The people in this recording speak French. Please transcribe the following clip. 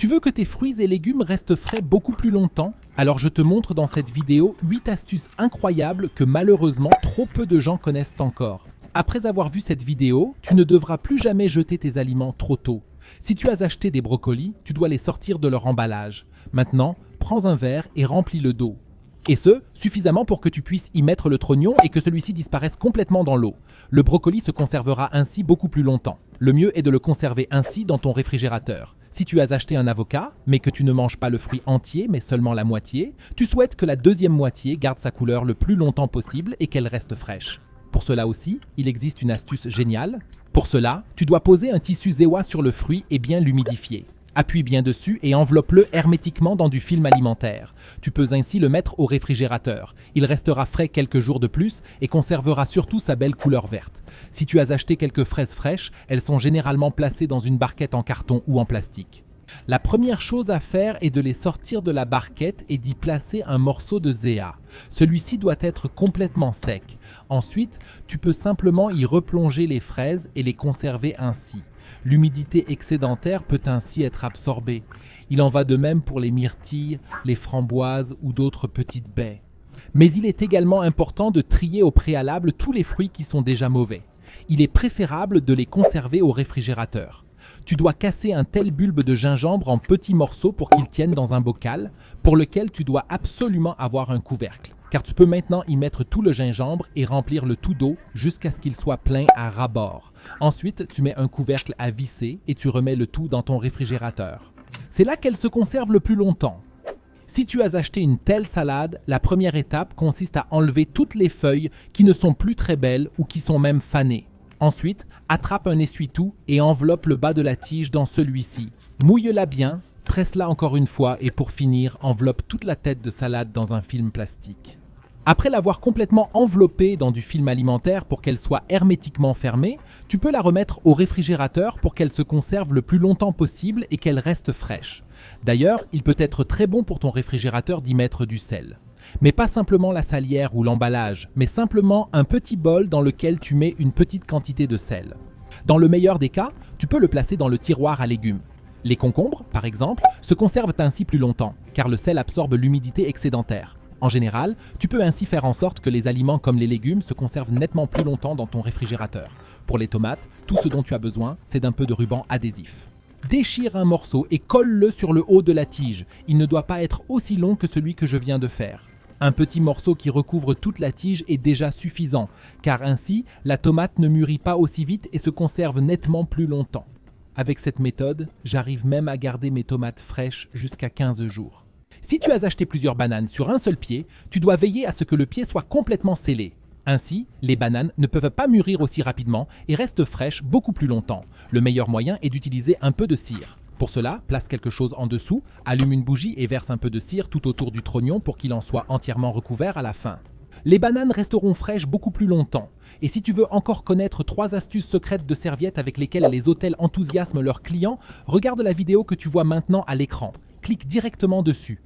Tu veux que tes fruits et légumes restent frais beaucoup plus longtemps? Alors je te montre dans cette vidéo 8 astuces incroyables que malheureusement trop peu de gens connaissent encore. Après avoir vu cette vidéo, tu ne devras plus jamais jeter tes aliments trop tôt. Si tu as acheté des brocolis, tu dois les sortir de leur emballage. Maintenant, prends un verre et remplis le d'eau. Et ce, suffisamment pour que tu puisses y mettre le trognon et que celui-ci disparaisse complètement dans l'eau. Le brocoli se conservera ainsi beaucoup plus longtemps. Le mieux est de le conserver ainsi dans ton réfrigérateur. Si tu as acheté un avocat, mais que tu ne manges pas le fruit entier, mais seulement la moitié, tu souhaites que la deuxième moitié garde sa couleur le plus longtemps possible et qu'elle reste fraîche. Pour cela aussi, il existe une astuce géniale. Pour cela, tu dois poser un tissu Zewa sur le fruit et bien l'humidifier. Appuie bien dessus et enveloppe-le hermétiquement dans du film alimentaire. Tu peux ainsi le mettre au réfrigérateur. Il restera frais quelques jours de plus et conservera surtout sa belle couleur verte. Si tu as acheté quelques fraises fraîches, elles sont généralement placées dans une barquette en carton ou en plastique. La première chose à faire est de les sortir de la barquette et d'y placer un morceau de Zea. Celui-ci doit être complètement sec. Ensuite, tu peux simplement y replonger les fraises et les conserver ainsi. L'humidité excédentaire peut ainsi être absorbée. Il en va de même pour les myrtilles, les framboises ou d'autres petites baies. Mais il est également important de trier au préalable tous les fruits qui sont déjà mauvais. Il est préférable de les conserver au réfrigérateur. Tu dois casser un tel bulbe de gingembre en petits morceaux pour qu'il tienne dans un bocal, pour lequel tu dois absolument avoir un couvercle. Car tu peux maintenant y mettre tout le gingembre et remplir le tout d'eau jusqu'à ce qu'il soit plein à ras-bord. Ensuite, tu mets un couvercle à visser et tu remets le tout dans ton réfrigérateur. C'est là qu'elle se conserve le plus longtemps. Si tu as acheté une telle salade, la première étape consiste à enlever toutes les feuilles qui ne sont plus très belles ou qui sont même fanées. Ensuite, attrape un essuie-tout et enveloppe le bas de la tige dans celui-ci. Mouille-la bien, presse-la encore une fois et pour finir, enveloppe toute la tête de salade dans un film plastique. Après l'avoir complètement enveloppée dans du film alimentaire pour qu'elle soit hermétiquement fermée, tu peux la remettre au réfrigérateur pour qu'elle se conserve le plus longtemps possible et qu'elle reste fraîche. D'ailleurs, il peut être très bon pour ton réfrigérateur d'y mettre du sel. Mais pas simplement la salière ou l'emballage, mais simplement un petit bol dans lequel tu mets une petite quantité de sel. Dans le meilleur des cas, tu peux le placer dans le tiroir à légumes. Les concombres, par exemple, se conservent ainsi plus longtemps, car le sel absorbe l'humidité excédentaire. En général, tu peux ainsi faire en sorte que les aliments comme les légumes se conservent nettement plus longtemps dans ton réfrigérateur. Pour les tomates, tout ce dont tu as besoin, c'est d'un peu de ruban adhésif. Déchire un morceau et colle-le sur le haut de la tige. Il ne doit pas être aussi long que celui que je viens de faire. Un petit morceau qui recouvre toute la tige est déjà suffisant, car ainsi, la tomate ne mûrit pas aussi vite et se conserve nettement plus longtemps. Avec cette méthode, j'arrive même à garder mes tomates fraîches jusqu'à 15 jours. Si tu as acheté plusieurs bananes sur un seul pied, tu dois veiller à ce que le pied soit complètement scellé. Ainsi, les bananes ne peuvent pas mûrir aussi rapidement et restent fraîches beaucoup plus longtemps. Le meilleur moyen est d'utiliser un peu de cire. Pour cela, place quelque chose en dessous, allume une bougie et verse un peu de cire tout autour du trognon pour qu'il en soit entièrement recouvert à la fin. Les bananes resteront fraîches beaucoup plus longtemps. Et si tu veux encore connaître 3 astuces secrètes de serviettes avec lesquelles les hôtels enthousiasment leurs clients, regarde la vidéo que tu vois maintenant à l'écran. Clique directement dessus.